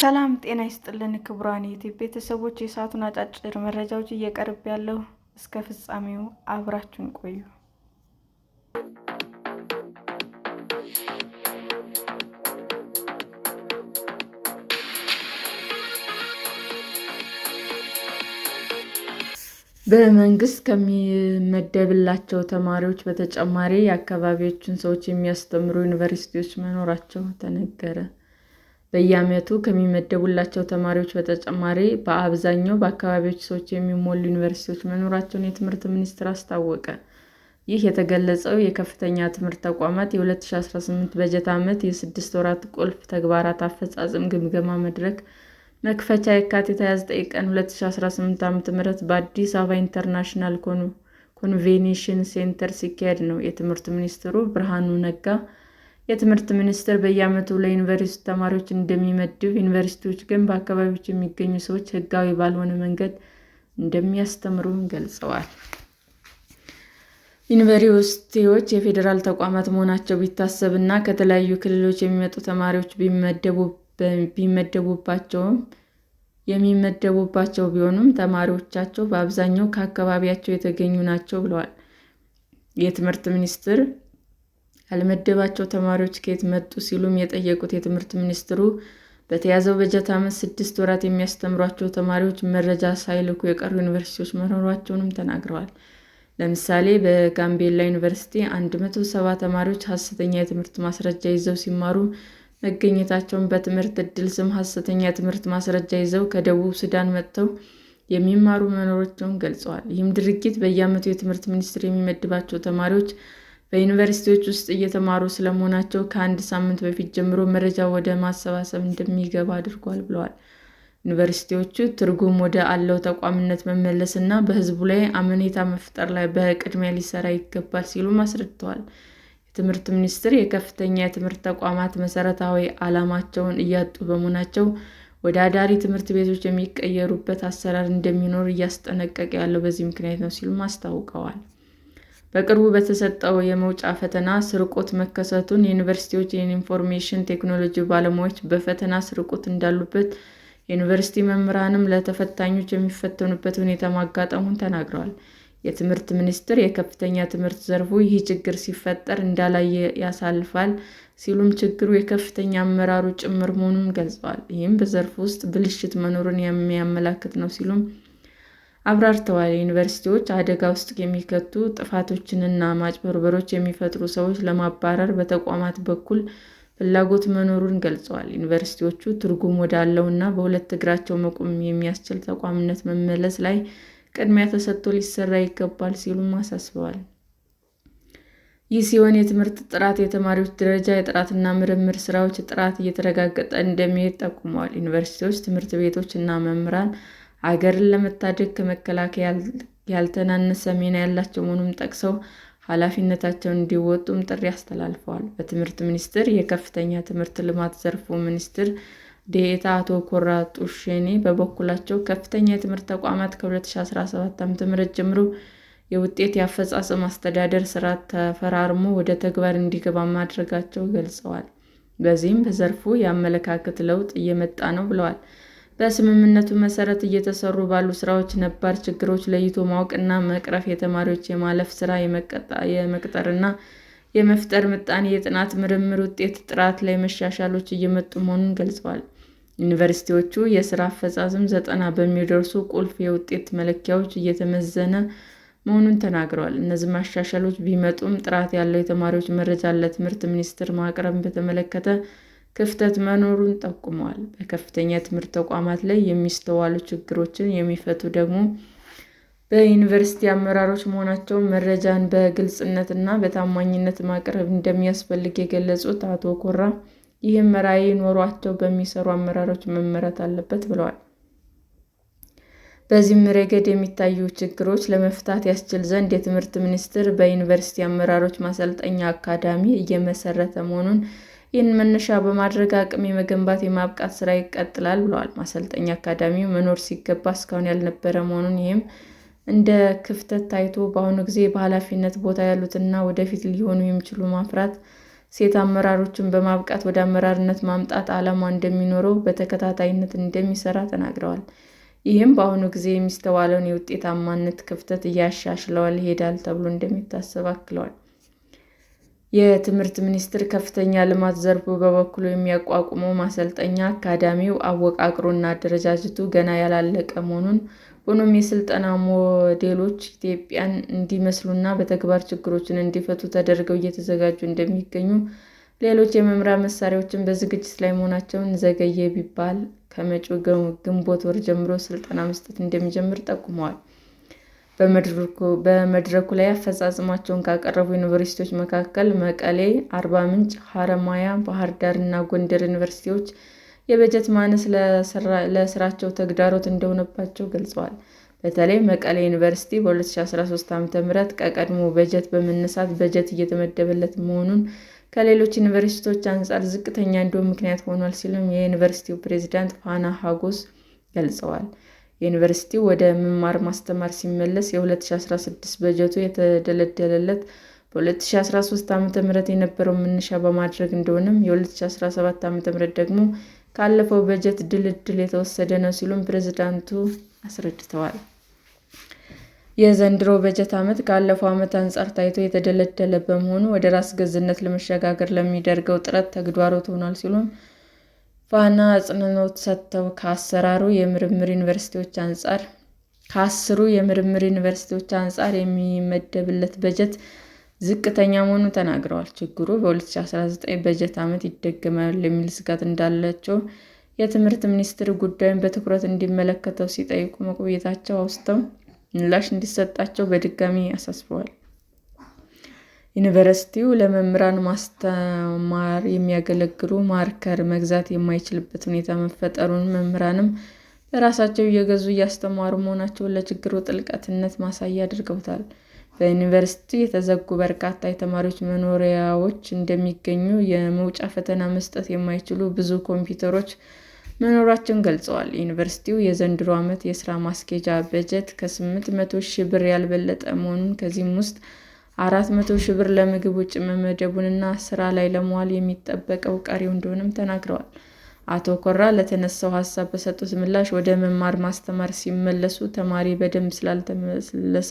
ሰላም ጤና ይስጥልን ክቡራን የዩቲዩብ ቤተሰቦች፣ የሰዓቱን አጫጭር መረጃዎች እየቀርብ ያለው እስከ ፍጻሜው አብራችሁን ቆዩ። በመንግስት ከሚመደብላቸው ተማሪዎች በተጨማሪ የአካባቢዎችን ሰዎች የሚያስተምሩ ዩኒቨርሲቲዎች መኖራቸው ተነገረ። በየዓመቱ ከሚመደቡላቸው ተማሪዎች በተጨማሪ በአብዛኛው በአካባቢዎች ሰዎች የሚሞሉ ዩኒቨርሲቲዎች መኖራቸውን የትምህርት ሚኒስቴር አስታወቀ። ይህ የተገለጸው የከፍተኛ ትምህርት ተቋማት የ2018 በጀት ዓመት የ6 ወራት ቁልፍ ተግባራት አፈጻጸም ግምገማ መድረክ መክፈቻ የካቲት 29 ቀን 2018 ዓ.ም በአዲስ አበባ ኢንተርናሽናል ኮንቬንሽን ሴንተር ሲካሄድ ነው። የትምህርት ሚኒስትሩ ብርሃኑ ነጋ የትምህርት ሚኒስቴር በየዓመቱ ለዩኒቨርሲቲ ተማሪዎች እንደሚመድብ፣ ዩኒቨርሲቲዎች ግን በአካባቢዎች የሚገኙ ሰዎች ሕጋዊ ባልሆነ መንገድ እንደሚያስተምሩ ገልጸዋል። ዩኒቨርሲቲዎች የፌዴራል ተቋማት መሆናቸው ቢታሰብና ከተለያዩ ክልሎች የሚመጡ ተማሪዎች የሚመደቡባቸው ቢሆኑም ተማሪዎቻቸው በአብዛኛው ከአካባቢያቸው የተገኙ ናቸው ብለዋል። የትምህርት ሚኒስቴር ያልመደባቸው ተማሪዎች ከየት መጡ ሲሉም የጠየቁት የትምህርት ሚኒስትሩ በተያዘው በጀት ዓመት 6 ወራት የሚያስተምሯቸው ተማሪዎች መረጃ ሳይልኩ የቀሩ ዩኒቨርሲቲዎች መኖራቸውንም ተናግረዋል። ለምሳሌ በጋምቤላ ዩኒቨርሲቲ 170 ተማሪዎች ሐሰተኛ የትምህርት ማስረጃ ይዘው ሲማሩ መገኘታቸውን፣ በትምህርት ዕድል ስም ሐሰተኛ የትምህርት ማስረጃ ይዘው ከደቡብ ሱዳን መጥተው የሚማሩ መኖራቸውን ገልጸዋል። ይህም ድርጊት በየዓመቱ የትምህርት ሚኒስቴር የሚመድባቸው ተማሪዎች በዩኒቨርሲቲዎች ውስጥ እየተማሩ ስለመሆናቸው ከአንድ ሳምንት በፊት ጀምሮ መረጃ ወደ ማሰባሰብ እንደሚገባ አድርጓል ብለዋል። ዩኒቨርሲቲዎቹ ትርጉም ወደ አለው ተቋምነት መመለስና በሕዝቡ ላይ አመኔታ መፍጠር ላይ በቅድሚያ ሊሰራ ይገባል ሲሉም አስረድተዋል። የትምህርት ሚኒስቴር የከፍተኛ የትምህርት ተቋማት መሰረታዊ ዓላማቸውን እያጡ በመሆናቸው ወደ አዳሪ ትምህርት ቤቶች የሚቀየሩበት አሰራር እንደሚኖር እያስጠነቀቀ ያለው በዚህ ምክንያት ነው ሲሉም አስታውቀዋል። በቅርቡ በተሰጠው የመውጫ ፈተና ስርቆት መከሰቱን፣ የዩኒቨርሲቲዎች የኢንፎርሜሽን ቴክኖሎጂ ባለሙያዎች በፈተና ስርቆት እንዳሉበት፣ የዩኒቨርሲቲ መምህራንም ለተፈታኞች የሚፈተኑበት ሁኔታ ማጋጠሙን ተናግረዋል። የትምህርት ሚኒስቴር የከፍተኛ ትምህርት ዘርፉ ይህ ችግር ሲፈጠር እንዳላየ ያሳልፋል ሲሉም ችግሩ የከፍተኛ አመራሩ ጭምር መሆኑን ገልጸዋል። ይህም በዘርፉ ውስጥ ብልሽት መኖሩን የሚያመላክት ነው ሲሉም አብራርተዋል። ዩኒቨርሲቲዎች አደጋ ውስጥ የሚከቱ ጥፋቶችንና ማጭበርበሮች የሚፈጥሩ ሰዎች ለማባረር በተቋማት በኩል ፍላጎት መኖሩን ገልጸዋል። ዩኒቨርሲቲዎቹ ትርጉም ወዳለውና በሁለት እግራቸው መቆም የሚያስችል ተቋምነት መመለስ ላይ ቅድሚያ ተሰጥቶ ሊሰራ ይገባል ሲሉም አሳስበዋል። ይህ ሲሆን የትምህርት ጥራት፣ የተማሪዎች ደረጃ፣ የጥናትና ምርምር ስራዎች ጥራት እየተረጋገጠ እንደሚሄድ ጠቁመዋል። ዩኒቨርሲቲዎች፣ ትምህርት ቤቶች እና መምህራን አገርን ለመታደግ ከመከላከያ ያልተናነሰ ሚና ያላቸው መሆኑን ጠቅሰው ኃላፊነታቸውን እንዲወጡም ጥሪ አስተላልፈዋል። በትምህርት ሚኒስቴር የከፍተኛ ትምህርት ልማት ዘርፍ ሚኒስትር ዴኤታ አቶ ኮራ ጡሼኔ በበኩላቸው ከፍተኛ የትምህርት ተቋማት ከ2017 ዓ.ም ጀምሮ የውጤት የአፈጻጸም አስተዳደር ስርዓት ተፈራርሞ ወደ ተግባር እንዲገባ ማድረጋቸው ገልጸዋል። በዚህም በዘርፉ የአመለካከት ለውጥ እየመጣ ነው ብለዋል። በስምምነቱ መሰረት እየተሰሩ ባሉ ስራዎች ነባር ችግሮች ለይቶ ማወቅና መቅረፍ፣ የተማሪዎች የማለፍ ስራ የመቅጠርና የመፍጠር ምጣኔ፣ የጥናት ምርምር ውጤት ጥራት ላይ መሻሻሎች እየመጡ መሆኑን ገልጸዋል። ዩኒቨርሲቲዎቹ የስራ አፈጻጸም 90 በሚደርሱ ቁልፍ የውጤት መለኪያዎች እየተመዘነ መሆኑን ተናግረዋል። እነዚህ ማሻሻሎች ቢመጡም ጥራት ያለው የተማሪዎች መረጃ ለትምህርት ሚኒስቴር ማቅረብን በተመለከተ ክፍተት መኖሩን ጠቁመዋል። በከፍተኛ ትምህርት ተቋማት ላይ የሚስተዋሉ ችግሮችን የሚፈቱ ደግሞ በዩኒቨርሲቲ አመራሮች መሆናቸውን፣ መረጃን በግልጽነትና በታማኝነት ማቅረብ እንደሚያስፈልግ የገለጹት አቶ ኮራ ይህም ራዕይ ኖሯቸው በሚሰሩ አመራሮች መመራት አለበት ብለዋል። በዚህም ረገድ የሚታዩ ችግሮች ለመፍታት ያስችል ዘንድ የትምህርት ሚኒስቴር በዩኒቨርሲቲ አመራሮች ማሰልጠኛ አካዳሚ እየመሰረተ መሆኑን፣ ይህን መነሻ በማድረግ አቅም የመገንባት የማብቃት ስራ ይቀጥላል ብለዋል። ማሰልጠኛ አካዳሚው መኖር ሲገባ እስካሁን ያልነበረ መሆኑን፣ ይህም እንደ ክፍተት ታይቶ በአሁኑ ጊዜ በኃላፊነት ቦታ ያሉትና ወደፊት ሊሆኑ የሚችሉ ማፍራት ሴት አመራሮችን በማብቃት ወደ አመራርነት ማምጣት ዓላማ እንደሚኖረው በተከታታይነት እንደሚሰራ ተናግረዋል። ይህም በአሁኑ ጊዜ የሚስተዋለውን የውጤታማነት ክፍተት እያሻሽለው ይሄዳል ተብሎ እንደሚታሰብ አክለዋል። የትምህርት ሚኒስቴር ከፍተኛ ልማት ዘርፉ በበኩሉ የሚያቋቁመው ማሰልጠኛ አካዳሚው አወቃቀሩና አደረጃጀቱ ገና ያላለቀ መሆኑን፣ ሆኖም የስልጠና ሞዴሎች ኢትዮጵያን እንዲመስሉና በተግባር ችግሮችን እንዲፈቱ ተደርገው እየተዘጋጁ እንደሚገኙ፣ ሌሎች የመምሪያ መሳሪያዎችም በዝግጅት ላይ መሆናቸውን ዘገየ ቢባል ከመጪው ግንቦት ወር ጀምሮ ስልጠና መስጠት እንደሚጀምር ጠቁመዋል። በመድረኩ ላይ አፈጻጸማቸውን ካቀረቡ ዩኒቨርሲቲዎች መካከል መቀሌ፣ አርባ ምንጭ፣ ሐረማያ፣ ባህር ዳር እና ጎንደር ዩኒቨርሲቲዎች የበጀት ማነስ ለስራቸው ተግዳሮት እንደሆነባቸው ገልጸዋል። በተለይ መቀሌ ዩኒቨርሲቲ በ2013 ዓ.ም ከቀድሞ በጀት በመነሳት በጀት እየተመደበለት መሆኑን ከሌሎች ዩኒቨርሲቲዎች አንጻር ዝቅተኛ እንዲሆን ምክንያት ሆኗል ሲሉም የዩኒቨርሲቲው ፕሬዝዳንት ፋና ሀጎስ ገልጸዋል። ዩኒቨርሲቲው ወደ መማር ማስተማር ሲመለስ የ2016 በጀቱ የተደለደለለት በ2013 ዓ.ም የነበረውን መነሻ በማድረግ እንደሆነም የ2017 ዓ.ም ደግሞ ካለፈው በጀት ድልድል የተወሰደ ነው ሲሉም ፕሬዝዳንቱ አስረድተዋል። የዘንድሮው በጀት ዓመት ካለፈው ዓመት አንጻር ታይቶ የተደለደለ በመሆኑ ወደ ራስ ገዝነት ለመሸጋገር ለሚደረገው ጥረት ተግዳሮት ሆኗል ሲሉም ፋና አጽንዖት ሰጥተው ከአስሩ የምርምር ዩኒቨርሲቲዎች አንጻር የሚመደብለት በጀት ዝቅተኛ መሆኑን ተናግረዋል። ችግሩ በ2019 በጀት ዓመት ይደገማል የሚል ስጋት እንዳላቸው የትምህርት ሚኒስቴር ጉዳዩን በትኩረት እንዲመለከተው ሲጠይቁ መቆየታቸውን አውስተው ምላሽ እንዲሰጣቸው በድጋሚ አሳስበዋል። ዩኒቨርሲቲው ለመምህራን ማስተማር የሚያገለግሉ ማርከር መግዛት የማይችልበት ሁኔታ መፈጠሩን፣ መምህራንም በራሳቸው እየገዙ እያስተማሩ መሆናቸውን ለችግሩ ጥልቀትነት ማሳያ አድርገውታል። በዩኒቨርሲቲው የተዘጉ በርካታ የተማሪዎች መኖሪያዎች እንደሚገኙ፣ የመውጫ ፈተና መስጠት የማይችሉ ብዙ ኮምፒውተሮች መኖራቸውን ገልጸዋል። ዩኒቨርሲቲው የዘንድሮ ዓመት የሥራ ማስኬጃ በጀት ከ800 ሺህ ብር ያልበለጠ መሆኑን፣ ከዚህም ውስጥ 400 ሺህ ብር ለምግብ ወጪ መመደቡንና ስራ ላይ ለመዋል የሚጠበቀው ቀሪው እንደሆነም ተናግረዋል። አቶ ኮራ ለተነሳው ሀሳብ በሰጡት ምላሽ ወደ መማር ማስተማር ሲመለሱ ተማሪ በደንብ ስላልተመለሰ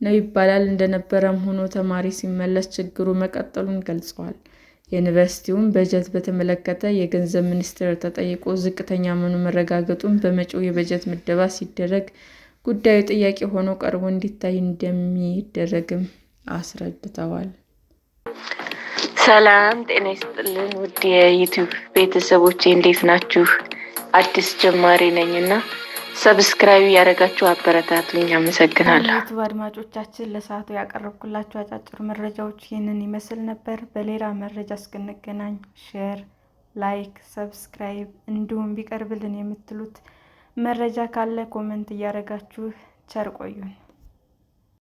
ነው ይባላል። እንደነበረም ሆኖ ተማሪ ሲመለስ ችግሩ መቀጠሉን ገልጸዋል። ዩኒቨርሲቲውን በጀት በተመለከተ የገንዘብ ሚኒስቴር ተጠይቆ ዝቅተኛ መሆኑ መረጋገጡን፣ በመጪው የበጀት ምደባ ሲደረግ ጉዳዩ ጥያቄ ሆኖ ቀርቦ እንዲታይ እንደሚደረግም አስረድተዋል። ሰላም ጤና ይስጥልን ውድ የዩቲዩብ ቤተሰቦቼ እንዴት ናችሁ? አዲስ ጀማሪ ነኝና ሰብስክራይብ ያደረጋችሁ አበረታቱኝ። አመሰግናለሁ። ዩቲዩብ አድማጮቻችን ለሰዓቱ ያቀረብኩላችሁ አጫጭር መረጃዎች ይህንን ይመስል ነበር። በሌላ መረጃ እስክንገናኝ ሼር፣ ላይክ፣ ሰብስክራይብ እንዲሁም ቢቀርብልን የምትሉት መረጃ ካለ ኮመንት እያደረጋችሁ ቸር ቆዩን።